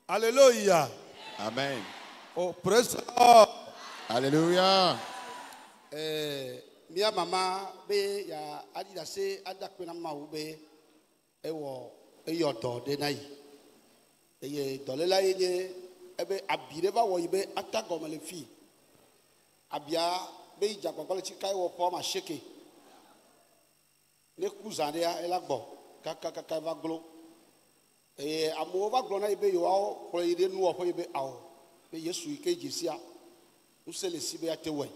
Alléluia. Amen. Oh, praise the Lord. Alléluia. Mia mama be ya adida se adakpe na ma wo be ewo eyodo de na yi. Eye dolela ye ebe abire ba wo yibe atagoma le fi. Abia be ijagbagbale chikai wo po ma sheke. Ne kuzande ya elagbo kaka va glo. Amo va glo na yibe yo awo ko yide nu opo yibe awo. Be Yesu ike jisia. Usele sibe atewe.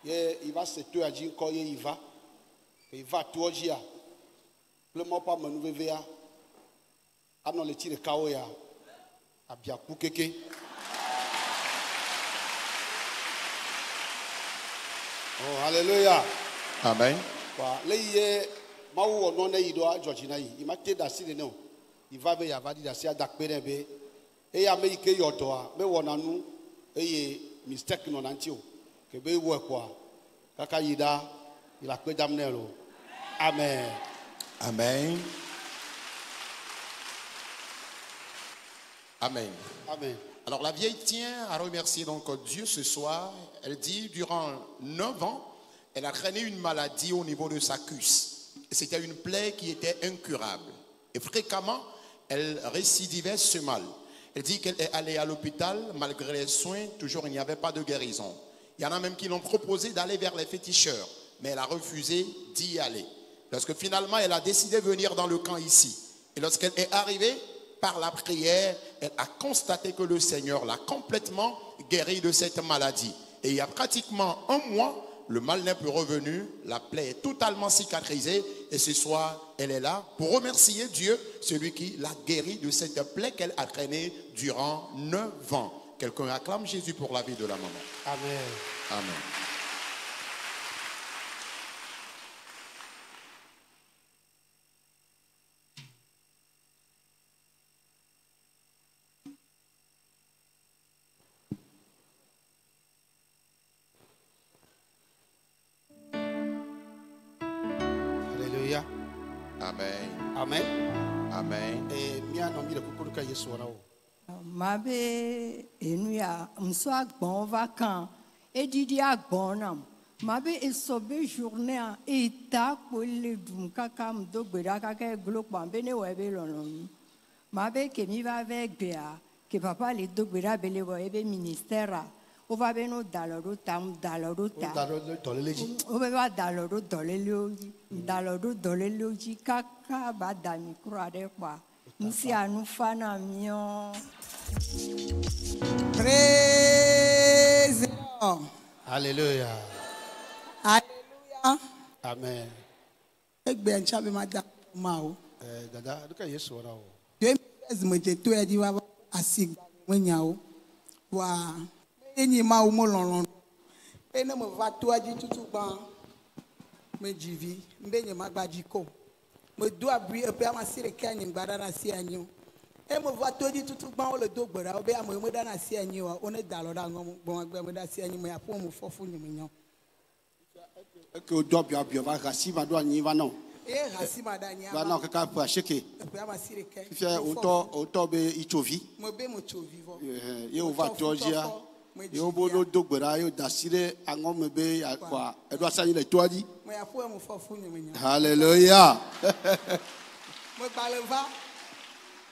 Il va se tuer à dire qu'il va. Il va tout dire. Le mot pas me nouveau véa. Anon le tire kaoya. Abia kukeke. Oh, alléluia. Amen. Les maou non ne idoa Georgina yi. Il m'a été d'assis non. Il va veiller à va dire d'assis à dakperebe. Et ya me ike yodoa. Me wonanu. Et mistake non antio. Que be wo quoi. Kaka yida. Il a que d'amnelo. Amen. Amen. Amen. Amen. Alors la vieille tient à remercier donc Dieu ce soir. Elle dit durant 9 ans, elle a traîné une maladie au niveau de sa cuisse. C'était une plaie qui était incurable. Et fréquemment, elle récidivait ce mal. Elle dit qu'elle est allée à l'hôpital, malgré les soins, toujours il n'y avait pas de guérison. Il y en a même qui l'ont proposé d'aller vers les féticheurs, mais elle a refusé d'y aller. Lorsque finalement elle a décidé de venir dans le camp ici, et lorsqu'elle est arrivée, par la prière, elle a constaté que le Seigneur l'a complètement guérie de cette maladie. Et il y a pratiquement un mois, le mal n'est plus revenu, la plaie est totalement cicatrisée, et ce soir, elle est là pour remercier Dieu, celui qui l'a guérie de cette plaie qu'elle a traînée durant 9 ans. Quelqu'un acclame Jésus pour la vie de la maman. Amen. Amen. Alléluia. Amen. Amen. Amen. Et mia no mi le kokoro ka Yesu ora o. Mabe enuya mso agbon vacan edidi agbon nam mabe esobe journée a eta pole dum kaka mdo gbera kaka glo pambe ne webe lonon mabe ke mi va avec bia ke papa le do gbera bele wo ebe ministère o va be no daloro tam daloro ta o be va daloro dolelioji kaka ba da micro ade kwa nsi anu fana mio. Praise the Lord. Alléluia. Hallelujah. Amen. Egbe nchabe mada mao. Dada, duka Yesu ora o. Dem ezmeje to edi wa asigba wenya o. Wa enyi ma o mo lorun. Ene mo va to aji tutu gban. Mejivi, mbenye magbaji ko. Me do abri e pe amasire kanyi gbada na si anyo. E mo va to di tutu gban o le do gbara o be amo mo da na si anyo o ne da lo da ngom gbon agbe mo da si anyo mo ya po mo fofu nyi nyo. Que o do bia va rasi va do anyi va non. E hasi madanya. Va non kaka pa sheke. E pe amasire kan. Fie o to be ichovi. Mo be mo cho vivo. Ye o va to dia. Ye o bo no do gbara yo dasire angom be akwa. E do asanyi le to adi. Mo ya po mo fofu nyi nyo. Hallelujah. Mo baleva.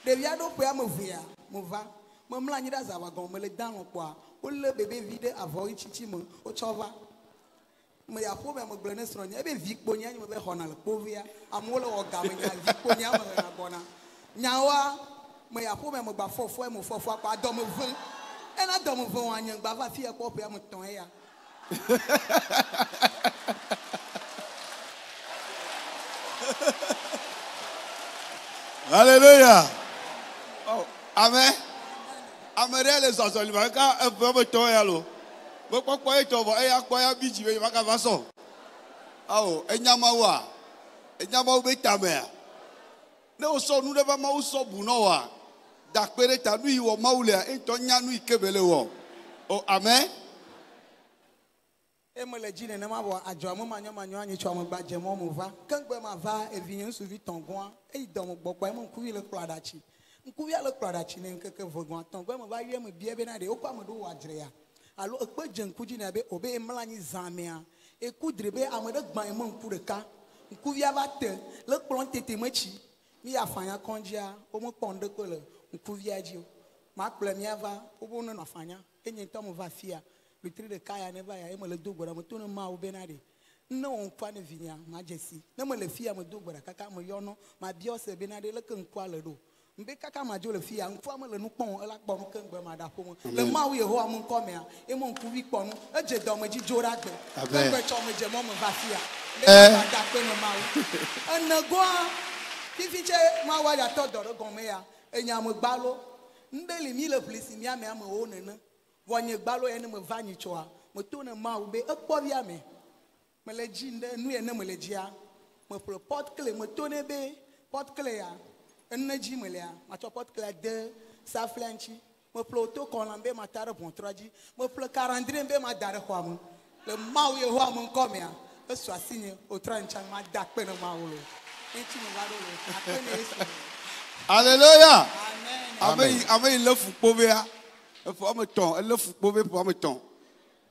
Devia do pe amovia. Mo va. Mo mla nyi da za wagon mo le dan kwa. O le bebe vide avo ichichi mo o chova. Mo ya po me mo glene sro nya ebe vi kpo nya mo be honal povia. Amole o ga me nya vi kpo nya mo na bona. Nyawa mo ya po me mo gba fofo mo fofo akwa do mo vun. E na do mo vun anya gba va fi e po pe mo ton ya. Alléluia. Oh, amen. Amen les enseignements quand un peu to ya lo. Mo popo e to bo e ya po ya biji we maka va so. Awo, enyama wa. Enyama be tame. Ne o so nu de ba ma o so bu no wa. Da pere ta nu iwo maule e to nya nu ikebele wo. Oh, amen. Emele jine na mabo ajo mo manyo anyi cho mo gbaje mo mo va kan gbe ma va evinyen su vi tongon e do mo gbogbo e mo ku ile kladachi Nkuvia le kplɔɖa tsi ne nkeke vegon atɔ̃ gbe me va yɔ me bia bena ɖe wokɔ ame ɖewo wɔ adzre ya alo ekpe dze ŋku dzi ne be obe emlɔ anyi zã mea eku dri be ame ɖe gbã eme ŋku ɖeka nkuvia va te le kplɔ tete me tsi mi ya afanya kɔndzia womekpɔ ŋɖeke le nkuvia dzi o makplɔ miava wobe wonɔ afanya enye ŋutɔ me va afia wetri ɖeka ya ne va ya eme le do gbe ɖa meto ne mawo bena ɖe ne wɔ ŋkua ne vinia madze si ne mele fia me do gbe ɖa kaka me yɔnɔ mabia se bena ɖe leke ŋkua le ɖo mbe kaka madzo le fia ŋkua me le nu kpɔm ela kpɔ nu keŋ gbe maɖa ƒome le mawu yehowa mu ŋkɔ mea eme ŋkuvi kpɔ nu edze dɔme dzi dzo ɖa gbe egbe tsɔ me dze mɔ me va fia ne ma da kpe ne mawu enegoa fifi tse mawu aɖatɔ dɔ ɖe gɔme ya enya me gbalo ŋɖe li mi le ʋlisi mia me amewo nene vɔ nye gbalo ya ne me va nyi tsoa me to ne mawu be ekpɔ via me mele dzi ŋɖe nu ya ne mele dzia me ƒle pɔtkle me to ne be pɔtkle ya ene dzi me lea matsɔ pɔtkle de saflia ŋtsi me ƒle woto kɔlam be mata ɖe ʋɔtrɔ dzi me ƒle karandre be mada ɖe xɔa me le mawu yehowa me ŋkɔ mea esu asi nye wotrɔ ŋtsa mada kpe ne mawu lo ŋtsi me va ɖo le akpe ne Yesu. Alléluia. Amen. Ame le fukpo bea efo ame tɔn ele fukpo be po ame tɔn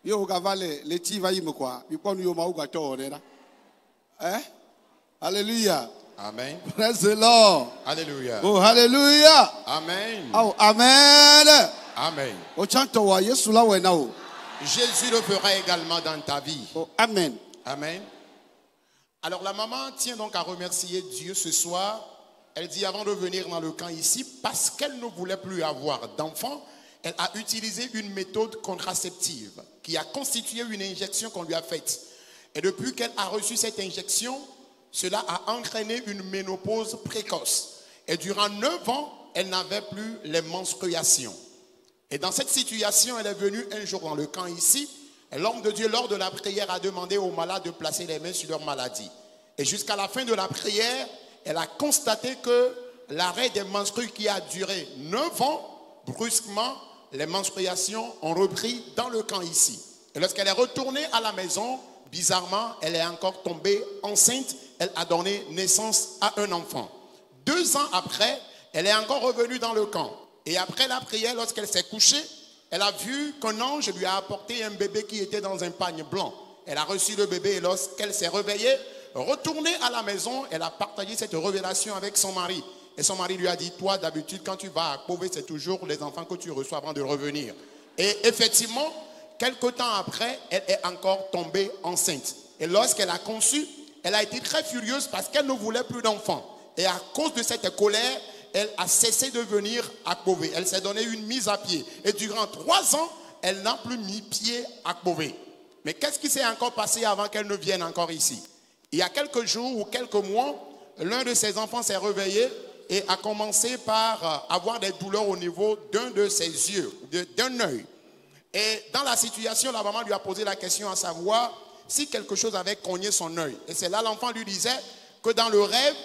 ye wo gava le tsi va yi me kwa mi kpɔ nu yo mawu gatɔ wɔ ɖe ɖa Alléluia. Amen. Praise the Lord. Alléluia. Oh hallelujah. Amen. Oh amen. Amen. O chante wa Yesu la wena o. Jésus le fera également dans ta vie. Oh amen. Amen. Alors la maman tient donc à remercier Dieu ce soir. Elle dit avant de venir dans le camp ici, parce qu'elle ne voulait plus avoir d'enfants, elle a utilisé une méthode contraceptive qui a constitué une injection qu'on lui a faite. Et depuis qu'elle a reçu cette injection, cela a entraîné une ménopause précoce. Et durant 9 ans, elle n'avait plus les menstruations. Et dans cette situation, elle est venue un jour dans le camp ici. Et l'homme de Dieu, lors de la prière, a demandé aux malades de placer les mains sur leur maladie. Et jusqu'à la fin de la prière, elle a constaté que l'arrêt des menstrues qui a duré 9 ans, brusquement, les menstruations ont repris dans le camp ici. Et lorsqu'elle est retournée à la maison, bizarrement, elle est encore tombée enceinte. Elle a donné naissance à un enfant. 2 ans après, elle est encore revenue dans le camp. Et après la prière, lorsqu'elle s'est couchée, elle a vu qu'un ange lui a apporté un bébé qui était dans un pagne blanc. Elle a reçu le bébé et lorsqu'elle s'est réveillée, retournée à la maison, elle a partagé cette révélation avec son mari. Et son mari lui a dit, toi d'habitude quand tu vas à Akpové, c'est toujours les enfants que tu reçois avant de revenir. Et effectivement, quelque temps après, elle est encore tombée enceinte. Et lorsqu'elle a conçu, elle a été très furieuse parce qu'elle ne voulait plus d'enfants. Et à cause de cette colère, elle a cessé de venir à Akpové. Elle s'est donné une mise à pied. Et durant 3 ans, elle n'a plus mis pied à Akpové. Mais qu'est-ce qui s'est encore passé avant qu'elle ne vienne encore ici? Il y a quelques jours ou quelques mois, l'un de ses enfants s'est réveillé et a commencé par avoir des douleurs au niveau d'un de ses yeux, d'un œil. Et dans la situation, la maman lui a posé la question à savoir si quelque chose avait cogné son œil. Et c'est là l'enfant lui disait que dans le rêve,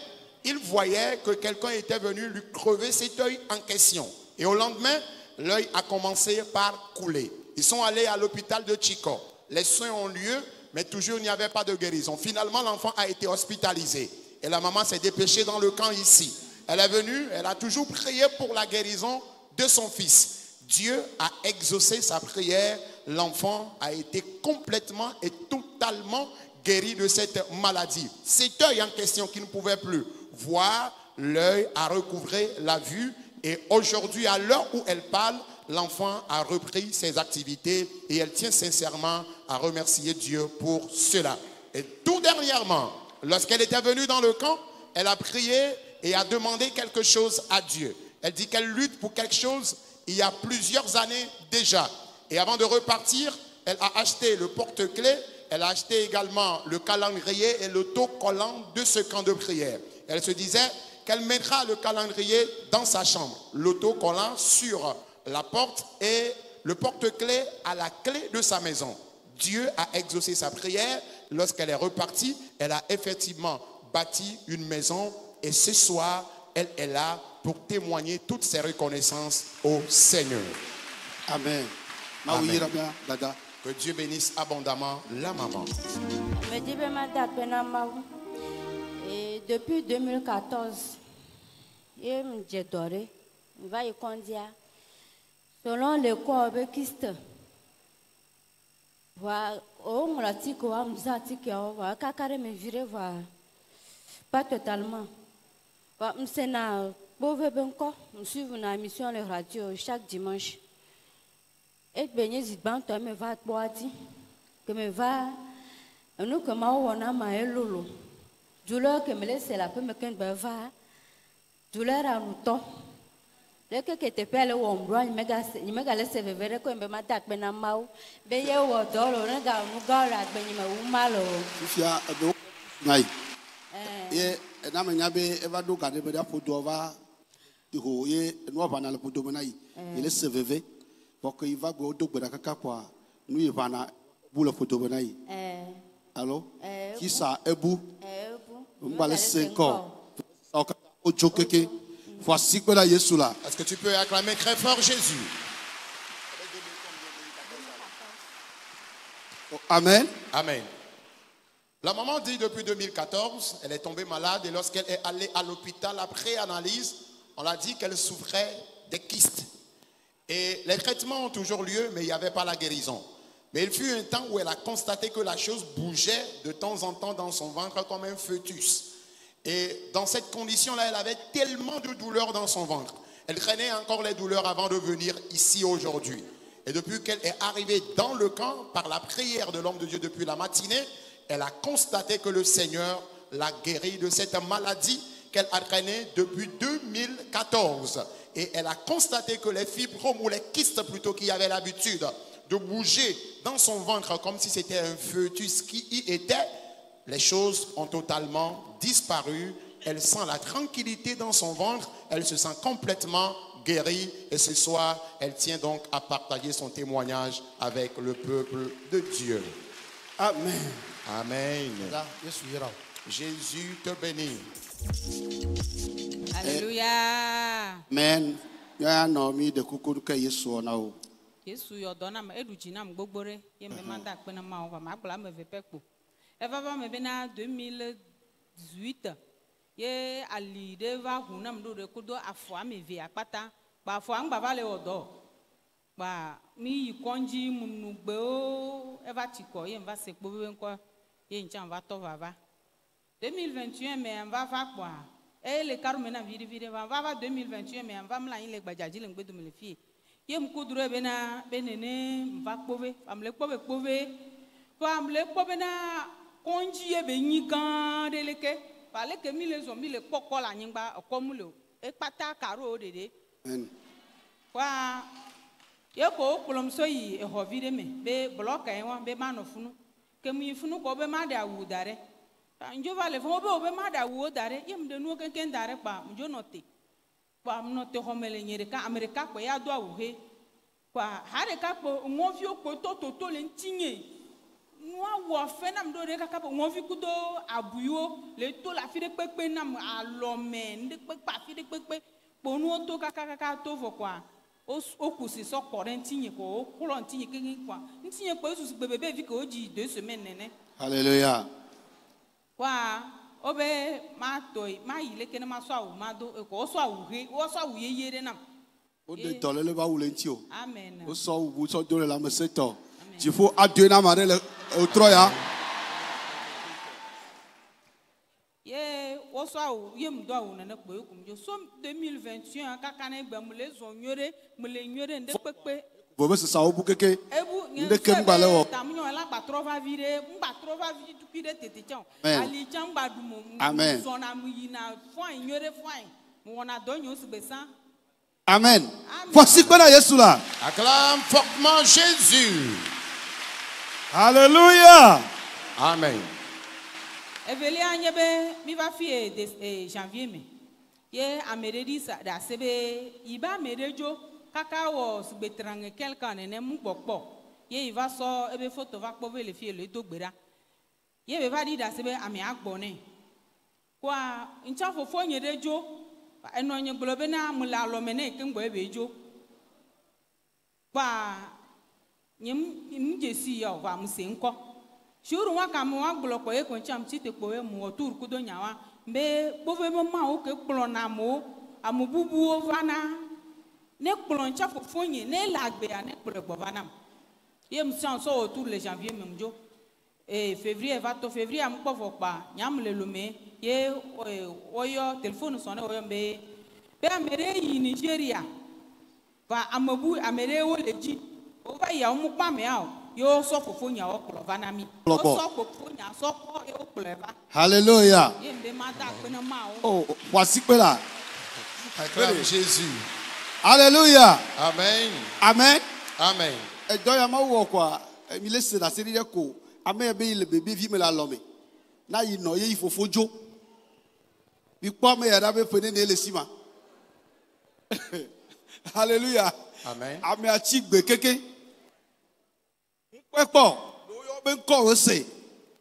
il voyait que quelqu'un était venu lui crever cet œil en question. Et au lendemain, l'œil a commencé par couler. Ils sont allés à l'hôpital de Chico. Les soins ont lieu, mais toujours il n'y avait pas de guérison. Finalement, l'enfant a été hospitalisé. Et la maman s'est dépêchée dans le camp ici. Elle est venue, elle a toujours prié pour la guérison de son fils. Dieu a exaucé sa prière. L'enfant a été complètement et totalement guéri de cette maladie. Cet œil en question qui ne pouvait plus voir, l'œil a recouvré la vue. Et aujourd'hui, à l'heure où elle parle, l'enfant a repris ses activités et elle tient sincèrement à remercier Dieu pour cela. Et tout dernièrement, lorsqu'elle était venue dans le camp, elle a prié et a demandé quelque chose à Dieu. Elle dit qu'elle lutte pour quelque chose il y a plusieurs années déjà. Et avant de repartir, elle a acheté le porte-clés, elle a acheté également le calendrier et l'autocollant de ce camp de prière. Elle se disait qu'elle mettra le calendrier dans sa chambre, l'autocollant sur la porte et le porte-clés à la clé de sa maison. Dieu a exaucé sa prière. Lorsqu'elle est repartie, elle a effectivement bâti une maison et ce soir, elle est là pour témoigner toutes ses reconnaissances au Seigneur. Amen. Amen. Que Dieu bénisse abondamment la maman. Et depuis 2014, j'ai doré. va y conduire. Selon le corps de Christ, voilà, on l'a dit qu'on a dit qu'on va carrément virer, voilà, pas totalement. Voilà, c'est na pauvre benko, nous suivons une émission de radio chaque dimanche. Et bien, il me va boire, que me va, nous comme on a ma lolo, douleur que me laisse la peu me qu'un bavard, douleur à nous temps. Le que te pele wo mbro ni mega lese vevere ko mbe mata pe na mau be ye wo dolo na ga nu ga ra gbe ni ma wu malo fia do ngai ye na me nyabe eva do ga de be da fodo ova ho ye no ova na le fodo me na yi ye le se veve pour que il va go do gbe da kaka kwa nu yi va na bu le fodo me na yi allo qui ça ebu mbale 5 ans o jokeke. Voici que la Jésus là. Est-ce que tu peux acclamer très fort Jésus? Amen. Amen. La maman dit depuis 2014, elle est tombée malade et lorsqu'elle est allée à l'hôpital après analyse, on l'a dit qu'elle souffrait des kystes. Et les traitements ont toujours lieu, mais il n'y avait pas la guérison. Mais il fut un temps où elle a constaté que la chose bougeait de temps en temps dans son ventre comme un fœtus. Et dans cette condition-là, elle avait tellement de douleurs dans son ventre. Elle traînait encore les douleurs avant de venir ici aujourd'hui. Et depuis qu'elle est arrivée dans le camp, par la prière de l'homme de Dieu depuis la matinée, elle a constaté que le Seigneur l'a guérie de cette maladie qu'elle a traînée depuis 2014. Et elle a constaté que les fibromes ou les kystes plutôt qui avaient l'habitude de bouger dans son ventre comme si c'était un fœtus qui y était, les choses ont totalement disparu. Elle sent la tranquillité dans son ventre. Elle se sent complètement guérie. Et ce soir, elle tient donc à partager son témoignage avec le peuple de Dieu. Amen. Amen. Jésus te bénit. Alléluia. Amen. Ya no mi de kuku ke Yesu na o. Yesu yo dona ma eduji na mgbogbore ye me manda pe na ma o ma gbla me ve pepo. Eva va me bena 2018 ye ali de va hu na mdo de kudo afo ame ve apata ba afo angba va le odo ba mi yi konji munu gbe o eva tiko ye mva se kpo be nko ye ncha va to va 2021 me mva va kwa e le karu me na vidi va 2021 me mva mla yin le gbajaji le ngbedu me le fie ye mkudro bena benene mva kpove amle kpove amle kpove na konji ye be nyi gan de leke pale ke mi le zo mi le poko la nyingba okomulo e pata karo dede wa ye ko kulum so yi e hovide me be block en wa be manofunu ke mu yifunu ko be ma da wudare njo vale fo be ma da wudare yem de nu ken dare pa njo note pa note homele nyere ka amerika ko ya do awuhe kwa hare ka ko ngofi ko to le ntinye Moi, ou fait nam do reka kapo ngofi kudo abuyo le to la fi de pepe nam alome de pepe fi de pepe ponu to kaka to vo kwa o kusi so korentinye ko korentinye keke kwa ntinye ko su bebe vi ko ji 2 semaines nene. Alléluia. Kwa obe ma toy ma ile kene ma so awu ma do ko so awu he o so awu yeyere nam. O de tole le ba wule nti o. Amen. O so wu so do le la me seto. Il faut adieu na mare le otroya. Ye o so awu ye mdo awu na ko ekum jo so 2021 kaka na egba mule zo nyore mule nyore nde pepe. Bo be se sa obu keke. Ebu nde kem gba le wo. Tamnyo la ba trova vire mba trova vi tukide tete chan. Amen. Ali chan ba du mo. Amen. So na mu yina foin nyore foin. Mo wona donyo su besan. Amen. Voici que la Jésus là. Acclame fortement Jésus. Alléluia. Amen. Eveli anyebe mi va fi de janvier me. Ye ameredi sa da sebe iba merejo kaka wo sbetrange quelqu'un ne mu gbogbo. Ye iva so ebe photo va kpo le fi le dogbera. Ye be va di da sebe ami agbone. Kwa ncha fofo nyerejo eno nye globe na mula lo mene ke ngbo ebe jo. Kwa nyem jesi ya wa musenko shuru wa kam wa gloko e kon cham chite po e mu otur kudo nyawa mbe bove mo ma o ke kplo na mo amububu o vana ne kplɔn tsa fofo nye ne le agbea ne kplɔ gbɔ nam ye msian so autour le janvier memdzo février va to février am kpɔ vɔ kpa nyam le lome ye woyɔ téléphone sɔn ne woyɔ be ame ɖe yi Nigeria va amebu ame ɖewo le dzi wova yi awo mu kpɔ amea o ye wosɔ fofo nya wo kplɔ va na mi wosɔ fofo nya sɔ kɔ ye wo kplɔe va. Hallelujah. ye mbe ma da akpe ne ma wo. Oh, voici que là. Acclame Jésus. Alléluia. Amen. Amen. Amen. Et donc, il m'a dit quoi? Il laisse la série de coups. Amen. Le bébé vit me la lome. Na il no il faut fojo. Il pas me yara be pene ne le sima. Alléluia. Amen. Amen a chigbe keke. Pepo. Do yo ben ko se.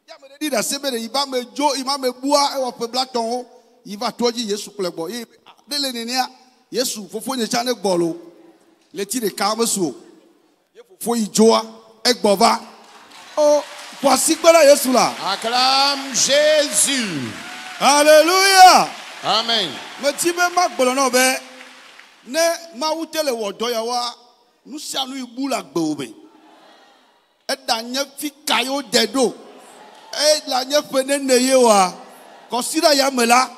Ya me di da sebe de iba me jo, ima me bua e wo pe blaton. Il va toji Yesu plebo. E de le nenia Yesu fofo nye chane gbolo. Le ti de kamesu. Fo ijoa egbova. Oh, voici que là Yesu là. Acclame Jésus. Alléluia. Amen. Me ti be ma gbolo no be. Ne ma wutele wo do ya wa. Nu sia nu ibu la gbe obe. E da nye fi kayo dedo. E la nye fene ne ye wa. Consider ya me la.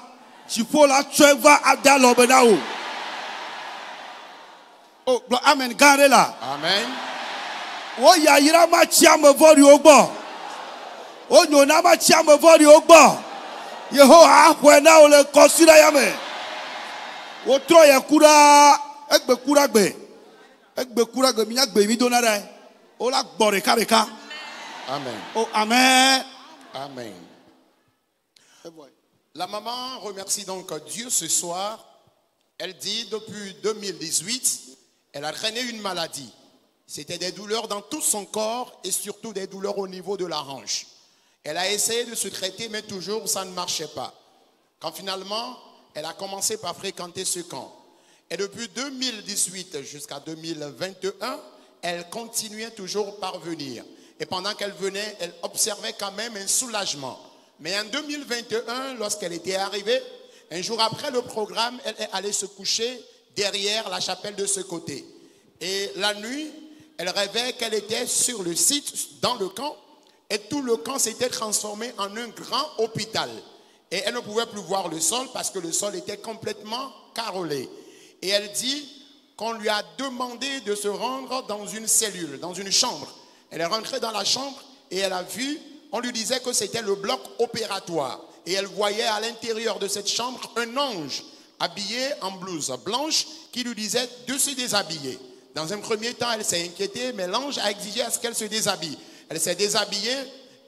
Jipo la treva adalo be na o. Oh, amen gare là. Amen. O ya yira ma chia me vori ogbo. O nyona ma chia me vori ogbo. Yehowa ahwe na o le consider ya me. O tro ye kura egbe kura gbe. Egbe kura gbe mi nya gbe mi dona dai. O la gbore kareka. Amen. Oh amen. Amen. La maman remercie donc Dieu ce soir. Elle dit depuis 2018, elle a traîné une maladie. C'était des douleurs dans tout son corps et surtout des douleurs au niveau de la hanche. Elle a essayé de se traiter, mais toujours ça ne marchait pas. Quand finalement, elle a commencé par fréquenter ce camp. Et depuis 2018 jusqu'à 2021, elle continuait toujours par venir. Et pendant qu'elle venait, elle observait quand même un soulagement. Mais en 2021, lorsqu'elle était arrivée, un jour après le programme, elle est allée se coucher derrière la chapelle de ce côté. Et la nuit, elle rêvait qu'elle était sur le site, dans le camp, et tout le camp s'était transformé en un grand hôpital. Et elle ne pouvait plus voir le sol parce que le sol était complètement carrelé. Et elle dit qu'on lui a demandé de se rendre dans une cellule, dans une chambre. Elle est rentrée dans la chambre et elle a vu, on lui disait que c'était le bloc opératoire. Et elle voyait à l'intérieur de cette chambre un ange habillé en blouse blanche qui lui disait de se déshabiller. Dans un premier temps, elle s'est inquiétée, mais l'ange a exigé à ce qu'elle se déshabille. Elle s'est déshabillée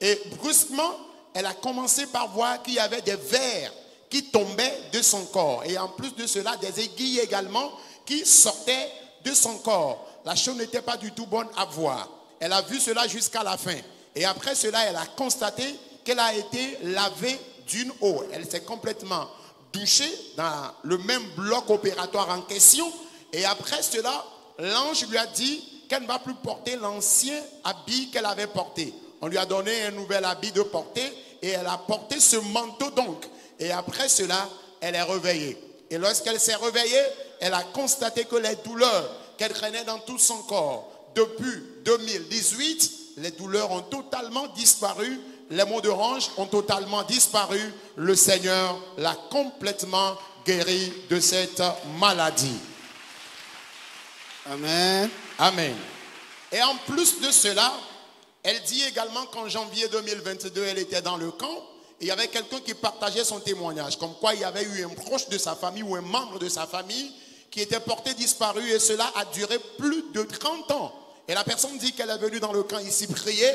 et brusquement, elle a commencé par voir qu'il y avait des vers qui tombaient de son corps. Et en plus de cela, des aiguilles également qui sortaient de son corps. La chose n'était pas du tout bonne à voir. Elle a vu cela jusqu'à la fin. Et après cela, elle a constaté qu'elle a été lavée d'une eau. Elle s'est complètement douchée dans le même bloc opératoire en question. Et après cela, l'ange lui a dit qu'elle ne va plus porter l'ancien habit qu'elle avait porté. On lui a donné un nouvel habit de porter et elle a porté ce manteau donc. Et après cela, elle est réveillée. Et lorsqu'elle s'est réveillée, elle a constaté que les douleurs qu'elle traînait dans tout son corps depuis 2018, les douleurs ont totalement disparu. Les maux de hanche ont totalement disparu. Le Seigneur l'a complètement guérie de cette maladie. Amen. Amen. Et en plus de cela, elle dit également qu'en janvier 2022, elle était dans le camp. Et il y avait quelqu'un qui partageait son témoignage. Comme quoi il y avait eu un proche de sa famille ou un membre de sa famille qui était porté disparu. Et cela a duré plus de 30 ans. Et la personne dit qu'elle est venue dans le camp ici prier.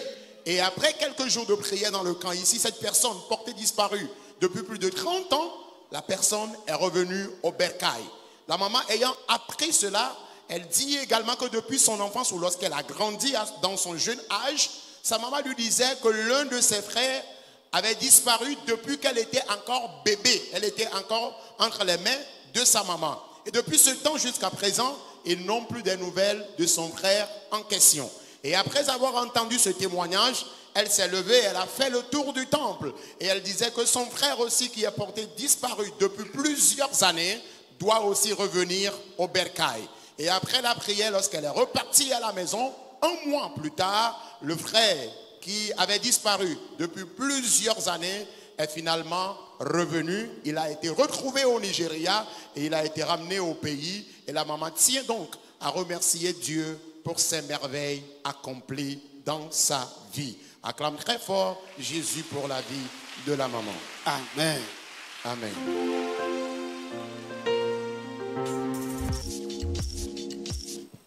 Et après quelques jours de prière dans le camp ici, cette personne portée disparue depuis plus de 30 ans, la personne est revenue au bercail. La maman ayant appris cela, elle dit également que depuis son enfance ou lorsqu'elle a grandi dans son jeune âge, sa maman lui disait que l'un de ses frères avait disparu depuis qu'elle était encore bébé. Elle était encore entre les mains de sa maman. Et depuis ce temps jusqu'à présent, ils n'ont plus de nouvelles de son frère en question. Et après avoir entendu ce témoignage, elle s'est levée, elle a fait le tour du temple. Et elle disait que son frère aussi qui est porté disparu depuis plusieurs années doit aussi revenir au bercail. Et après la prière, lorsqu'elle est repartie à la maison, un mois plus tard, le frère qui avait disparu depuis plusieurs années est finalement revenu. Il a été retrouvé au Nigeria et il a été ramené au pays. Et la maman tient donc à remercier Dieu pour ces merveilles accomplies dans sa vie. Acclame très fort Jésus pour la vie de la maman. Amen. Amen.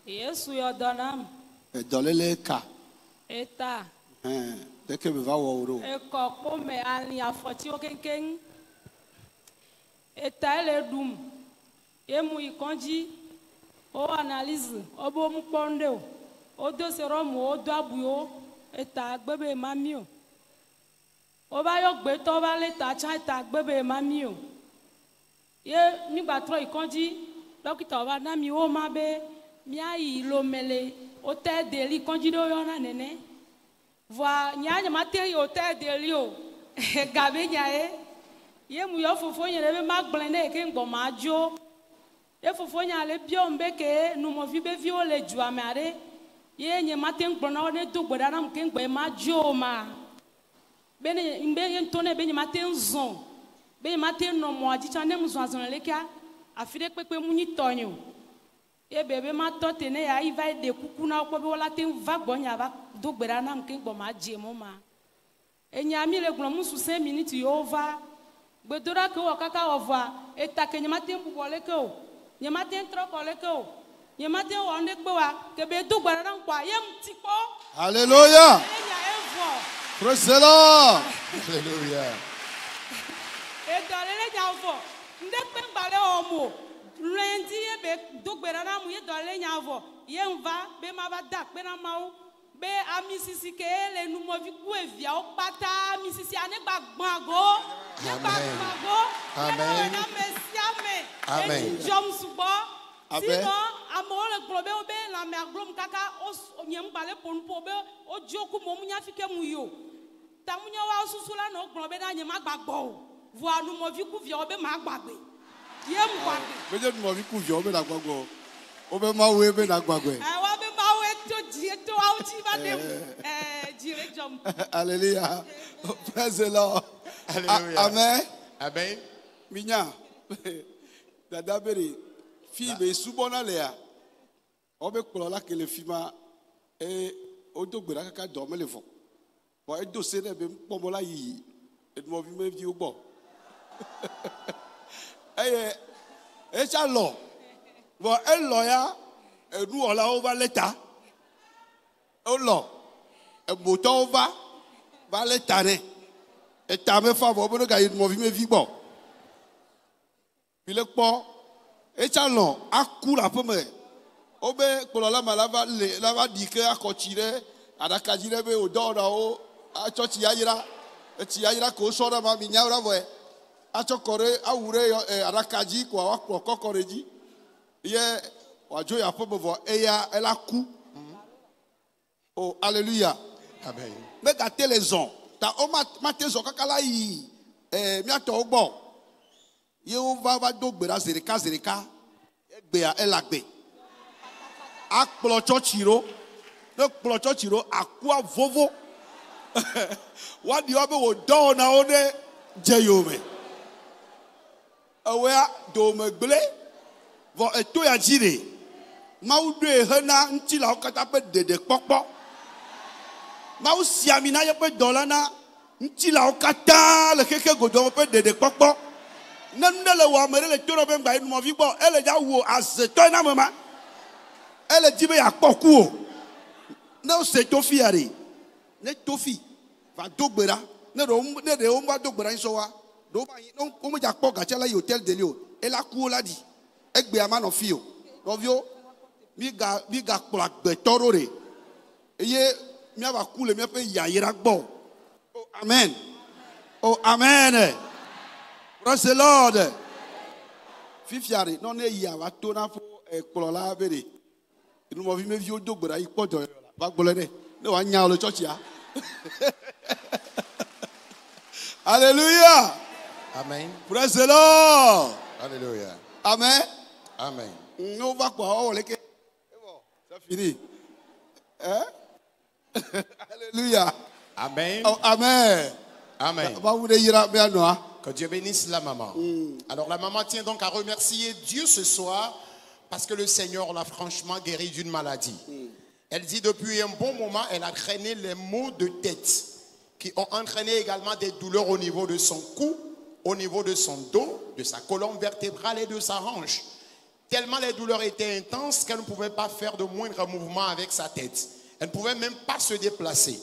Yesu yɔdɔnam Edɔlele ka. eta Dès que me va woro. ekɔ kpɔmɛ ali afɔtiwo keŋkeŋ eta ele ɖum emu yi kɔdzi wo analyse wobe womu kpɔm ɖe o wodo serum wodo abuiwo eta gbebe mami o woba yɔ gbetɔ va lé ta tsã eta gbebe mami o ye mi gbatrɔ yi kɔdzi dɔkita va na mi wo ma be miayi lome le wote deli kɔdzi ɖe yɔna nene voa nya mate yi wote deli o gabe nya ye mu yɔ fofo nye ɖe be ma gblẽ ne ke ŋgbɔ ma dzo ye fofo nya le biɔ be ke numɔvi be viwo le dua me aɖe ye nye mate ŋgblɔ na wo ne do gbe ɖa nam ke ŋgbɔ ma dzo ma be ne be ye ŋutɔ ne be nye mate ŋzɔ be nye mate nɔ mɔa dzi tsã ne mu zɔ azɔ le kea afi ɖe kpekpe mu nyi tɔnye o ye bebe ma tɔ te ne ya yi va yi ɖe kuku na wo kpɔ be wola te va gbɔ nya va do gbe ɖa nam ke ŋgbɔ ma dze mo ma enya mi le gblɔ mu susɛ miniti yewo va gbedoɖa ke wɔ kaka wɔ vɔa eta ke nye mate bubɔ leke o nye mate trɔ kɔ leke o nye mate wɔ ne kpe wa ke be do gbe ɖa nam kpɔa ye ŋuti kpɔ Alléluia. enya evɔ Praise the Lord. Alléluia. edɔ le le nya vɔ ŋdɛ kpe ŋgba le wɔ mo lundi ye be do gbe ɖa nam ye dɔ le nya vɔ ye ŋva be ma va da kpe na mawu be ami sisi ke le numɔvi ku eviawo kpata ami sisi ane gba gbã go ne gba gbã go ne le wɔ na me sia me Amen. eti dzɔm sugbɔ Amen. sinon amewo le gblɔ be wo be lãme agblɔm kaka wo nye ŋgba le ƒo nu ƒo be wo dzo ku mo mu nya fi ke mu yi o ta mu nya wa susu la ne wo gblɔ be na nye ma gba gbɔ o voa numɔvi ku viawo be ma gba gbe ye mu gba gbe. Meje numɔvi ku viawo be na gbɔgbɔ. Wobe Mawu be na gbɔgbɔ. Wa be mawo eto dzi eto awo dzi va de mu dzi le dzɔm. Alléluia. Praise the Lord. Alléluia. Amen. Amen. Minya. Dada bere. Fi be subɔna lea. Obe kplɔ la ke le fi ma. Wodo gbe ɖa kaka dɔ me le vɔ. Bɔn edo se ne be kpɔmɔ la yi numɔvi me viwo gbɔ. Eye etsa lɔ. Bon, elɔ ya, enuwɔlawo va lé ta. Elɔ, ebotɔwo va lé ta nɛ. Eta me fa vɔ, wobe ne gayi numɔvi me vi gbɔ. Bi le kpɔ, etsa lɔ aku le aƒe me. Wobe kplɔla ma la va ɖi ke akɔ tsi ɖe aɖaka dzi ɖe be wòdɔ na wo atsɔ tsi yayra. Etsi yayra ko wosɔ ɖe ma mi nya ɖa vɔe. Atsɔ kɔ ɖe awu ɖe aɖaka dzi ko woakplɔ kɔkɔ ɖe dzi. Ye wadzo ya ƒe bevɔ eya ela ku. Oh alléluia. Amen. Me gate le zɔn ta o ma te zɔn kaka la yi miatɔwo gbɔ. Ye wo va do gbe ɖa zereka egbea ela gbe. Akplɔ tsɔtsi ɖo. Ne kplɔ tsɔtsi ɖo akua vovo. Waɖi wa be wòdɔ na wo ɖe dze yome. Ewɔa dome gble. Vɔ eto ya dzi ɖe. Mawu ɖoe hena ŋutilawo katã ƒe ɖeɖekpɔkpɔ. Mawu si ami na yeƒe dɔla na ŋutilawo katã le xexe godo ƒe ɖeɖekpɔkpɔ. Ne nu ɖe le wɔ ame ɖe le to ɖe be ŋgba yi numɔvi gbɔ, ele dza wu azetɔ na me ma. Ele di be yeakpɔ ku o. Ne wose tofi ya ɖe. Ne tofi va do gbe ɖa. Ne ɖewo va do gbe ɖa ŋusɔ wa. Ɖewo wo medza kpɔ gatsia la yi hotel deli o. Ela kuwo la ɖi. Egbea ma nɔ fi o. Nɔvio, mi ga kplɔ agbetɔ ɖo ɖe. Eye miava ku le miaƒe yayra gbɔ. Oh amen. Oh amen. Praise the Lord. Fifia ɖe nɔ ne yia va to na ƒo kplɔla be ɖe. Numɔvi me viwo do gbe ɖa yi kpɔ dɔ va gblɔ ɖe. Ne wòa nya le tsɔtsia. Alléluia. Amen. Praise the Lord. Alléluia. Amen. Amen. No va kpɔ awɔ leke. Fini. Hein? Alléluia. Amen. Oh, amen. Amen. Bah, vous voulez dire bien, non? Que Dieu bénisse la maman. Alors la maman tient donc à remercier Dieu ce soir parce que le Seigneur l'a franchement guérie d'une maladie. Elle dit depuis un bon moment, elle a traîné les maux de tête qui ont entraîné également des douleurs au niveau de son cou, au niveau de son dos, de sa colonne vertébrale et de sa hanche. Tellement les douleurs étaient intenses qu'elle ne pouvait pas faire de moindre mouvement avec sa tête. Elle ne pouvait même pas se déplacer.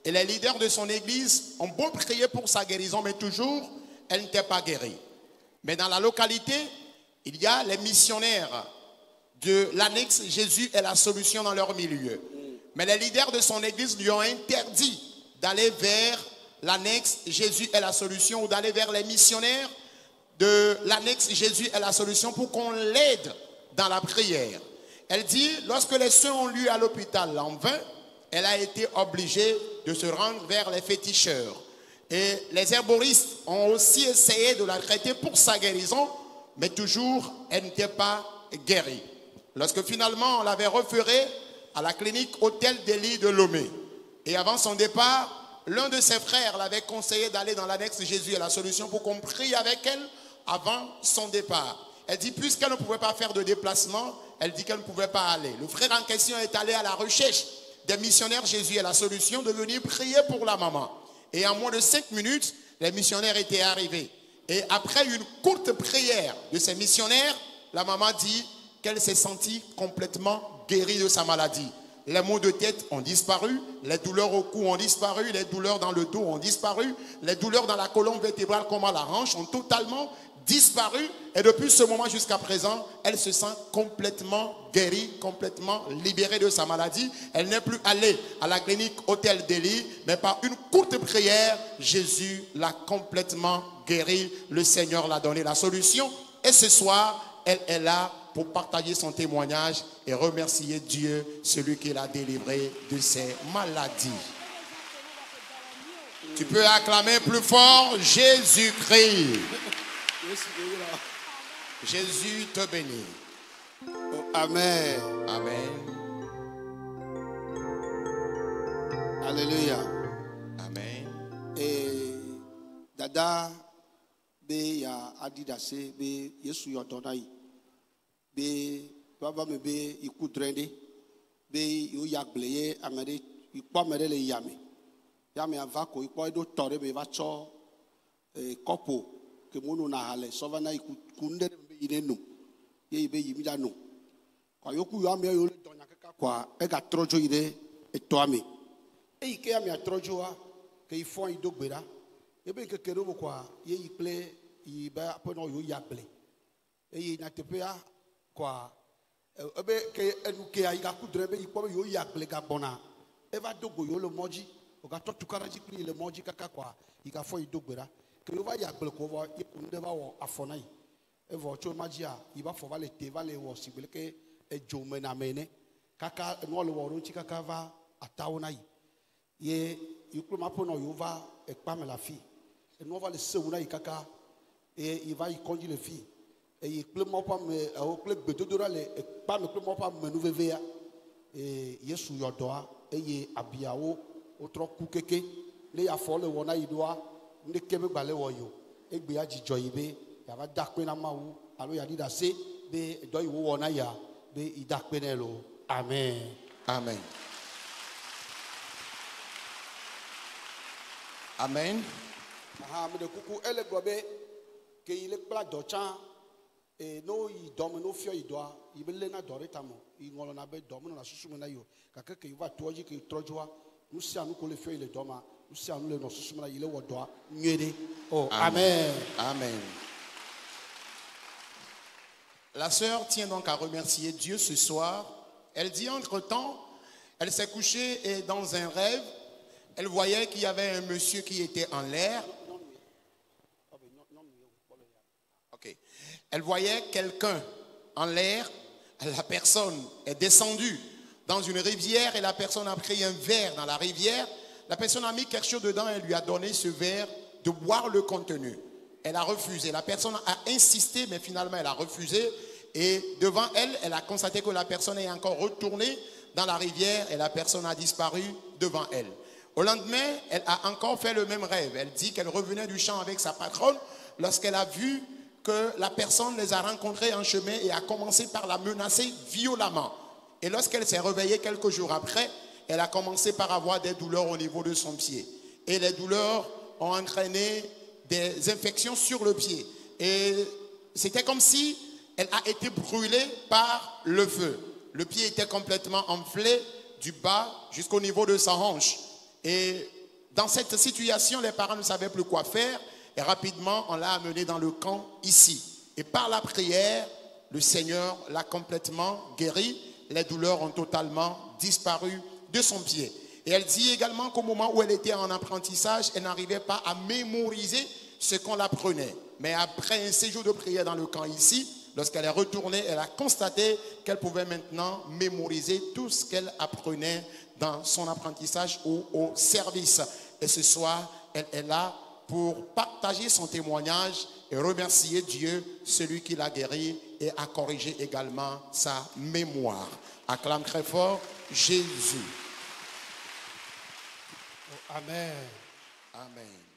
Et les leaders de son église ont beau prier pour sa guérison, mais toujours, elle n'était pas guérie. Mais dans la localité, il y a les missionnaires de l'annexe Jésus est la solution dans leur milieu. Mais les leaders de son église lui ont interdit d'aller vers l'annexe Jésus est la solution ou d'aller vers les missionnaires de l'annexe Jésus est la solution pour qu'on l'aide dans la prière. Elle dit, lorsque les soins ont lieu à l'hôpital en vain, elle a été obligée de se rendre vers les féticheurs. Et les herboristes ont aussi essayé de la traiter pour sa guérison, mais toujours, elle n'était pas guérie. Lorsque finalement, on l'avait référée à la clinique Hôtel des Lits de Lomé. Et avant son départ, l'un de ses frères l'avait conseillé d'aller dans l'annexe Jésus est la solution pour qu'on prie avec elle avant son départ. Elle dit, puisqu'elle ne pouvait pas faire de déplacement, elle dit qu'elle ne pouvait pas aller. Le frère en question est allé à la recherche des missionnaires Jésus est la solution de venir prier pour la maman. Et en moins de 5 minutes, les missionnaires étaient arrivés. Et après une courte prière de ces missionnaires, la maman dit qu'elle s'est sentie complètement guérie de sa maladie. Les maux de tête ont disparu, les douleurs au cou ont disparu, les douleurs dans le dos ont disparu, les douleurs dans la colonne vertébrale comme à la hanche ont totalement disparu. Et depuis ce moment jusqu'à présent, elle se sent complètement guérie, complètement libérée de sa maladie. Elle n'est plus allée à la clinique Hôtel des Lits, mais par une courte prière, Jésus l'a complètement guérie. Le Seigneur l'a donné la solution. Et ce soir, elle est là pour partager son témoignage et remercier Dieu, celui qui l'a délivré de ses maladies. Tu peux acclamer plus fort Jésus-Christ. Jésus te bénit. Oh, amen. Amen. Alléluia. Amen. Et dada be ya adidase be Yesu yodonai be baba me be ikudrende be yo yagbleye amere ikpo amere le yame yame avako ikpo edo tore be va cho kopo ke mono na hale sovana ikunde be yinenu ye be yimida no kwa yoku yo ame yo le donya kaka kwa e ga trojo ire eto ame e ike ame atrojo wa ke ifon idogbera ebe ke kero kwa ye iple iba apono yo yagle e ye na tepea kwa ebe ke enuke ayi ga kudre be ikpo yo yagle ga bona eva dogo yo le moji o ga totu karaji kli le moji kaka kwa iga fo idogbera ke yo va yagle ko vo ikunde va wo afonai evo cho magia iba fo va le te va le wo sibele ke ejo mena mene kaka no le wo ro chi kaka va ataona yi ye iklo mapono yo va ekpa me la fi et nous on va le seuna ikaka et il va y conduire les filles et il pleut moi pas me au pleut bedodora le pas me pleut moi pas me nouveau vea et Yesu yodoa et ye abiawo otro kukeke le ya fo le wona idoa ne kebe gbale wo yo e gbe ajijo ibe ya va dakpe na mawu alo ya dida se be do iwo wona ya be idakpe ne lo amen Amen. Amen. aha me de kuku ele gobe ke ile kpla dochan e no yi dom no fio idoa ibele na dorita mo ingolo na be dom na susumu na yo kaka ke va toji ke trojoa nusi anu ko le fio ile doma nusi anu le no susumu na ile wodoa nyede oh amen Amen. La sœur tient donc à remercier Dieu ce soir. Elle dit entre-temps, elle s'est couchée et dans un rêve, elle voyait qu'il y avait un monsieur qui était en l'air. Ok. Elle voyait quelqu'un en l'air. La personne est descendue dans une rivière et la personne a pris un verre dans la rivière. La personne a mis quelque chose dedans et lui a donné ce verre de boire le contenu. Elle a refusé. La personne a insisté, mais finalement elle a refusé. Et devant elle, elle a constaté que la personne est encore retournée dans la rivière et la personne a disparu devant elle. Au lendemain, elle a encore fait le même rêve. Elle dit qu'elle revenait du champ avec sa patronne lorsqu'elle a vu que la personne les a rencontrés en chemin et a commencé par la menacer violemment. Et lorsqu'elle s'est réveillée quelques jours après, elle a commencé par avoir des douleurs au niveau de son pied. Et les douleurs ont entraîné des infections sur le pied. Et c'était comme si elle a été brûlée par le feu. Le pied était complètement enflé du bas jusqu'au niveau de sa hanche. Et dans cette situation, les parents ne savaient plus quoi faire. Et rapidement, on l'a amenée dans le camp ici. Et par la prière, le Seigneur l'a complètement guérie. Les douleurs ont totalement disparu de son pied. Et elle dit également qu'au moment où elle était en apprentissage, elle n'arrivait pas à mémoriser ce qu'on l'apprenait. Mais après un séjour de prière dans le camp ici, lorsqu'elle est retournée, elle a constaté qu'elle pouvait maintenant mémoriser tout ce qu'elle apprenait dans son apprentissage ou au service. Et ce soir, elle est là pour partager son témoignage et remercier Dieu, celui qui l'a guéri et a corrigé également sa mémoire. Acclame très fort Jésus. Amen. Amen.